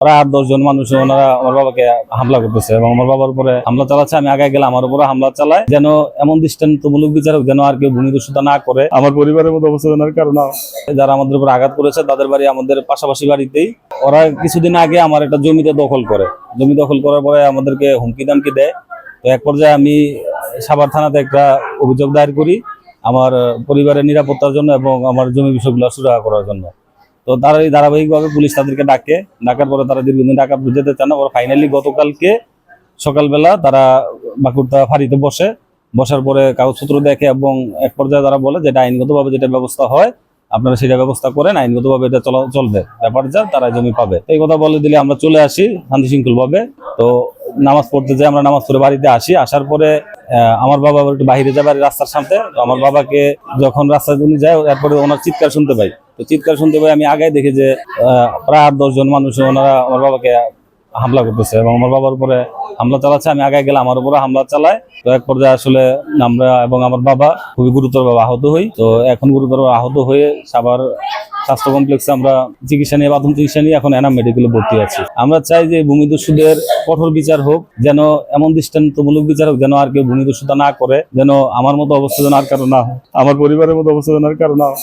প্রায় 8-10 জন মানুষ ওনারা আমার বাবাকে হামলা করতেছে এবং আমার বাবার উপরে হামলা চালাচ্ছে। আমি আগে গেলে আমার উপরে হামলা চালায়, যেন এমন দৃষ্টান্তমূলক বিচার হোক যেন আর কেউ ভূমিদস্যুতা না করে। আমার পরিবারের মতো অবস্থা জানার কারণে যারা আমাদের উপর আঘাত করেছে তাদের বাড়ি আমাদের পাশাপাশি বাড়িতেই। ওরা কিছুদিন আগে আমার একটা জমিতে দখল করে, জমি দখল করার পরে আমাদেরকে হুমকি দামকি দেয়। তো এক পর্যায়ে আমি সাভার থানাতে একটা অভিযোগ দায়ের করি আমার পরিবারের নিরাপত্তার জন্য এবং আমার জমি বিষয়গুলো সুরাহা করার জন্য। তো তারা এই ধারাবাহিকভাবে পুলিশ তাদেরকে ডাকার পরে তারা দীর্ঘদিন ঢাকা যেতে চান না। ওরা ফাইনালি গতকালকে সকালবেলা তারা বাঁকুড়া ফাঁড়িতে বসার পরে কাগজপত্র দেখে এবং এক পর্যায়ে তারা বলে যেটা আইনগতভাবে যেটা ব্যবস্থা হয় আপনারা সেটা ব্যবস্থা করেন, আইনগতভাবে এটা চলবে, ব্যাপার যা তারা জমি পাবে। এই কথা বলে দিলে আমরা চলে আসি শান্তি শৃঙ্খল ভাবে। তো নামাজ পড়তে যাই, আমরা নামাজ পড়ে বাড়িতে আসি। আসার পরে আমার বাবা একটু বাইরে যায় বাড়ির রাস্তার সামনে। তো আমার বাবাকে যখন রাস্তায় উনি যায় এরপরে ওনার চিৎকার শুনতে পাই। তো চিৎকার শুনতে পাই আমি আগে দেখি যে প্রায় 8-10 জন মানুষ ওনারা আমার বাবাকে হামলা করতেছে এবং আমার বাবার উপরে হামলা চালাচ্ছে। আমি আগে গেলে আমার উপরে হামলা চালায়। তো এক পর্যায়ে আসলে আমরা এবং আমার বাবা খুবই গুরুতরভাবে আহত হই। তো এখন গুরুতর আহত হয়ে সাভার স্বাস্থ্য কমপ্লেক্সে আমরা প্রাথমিক চিকিৎসা নিয়ে এখন এনাম মেডিকেলে ভর্তি আছি। আমরা চাই যে ভূমিদস্যুদের কঠোর বিচার হোক, যেন এমন দৃষ্টান্তমূলক বিচার হোক যেন আর কেউ ভূমিদস্যুতা না করে, যেন আমার মতো অবস্থা যেন আর কারো না হয়, আমার পরিবারের মতো অবস্থা যেন আর কারো না হয়।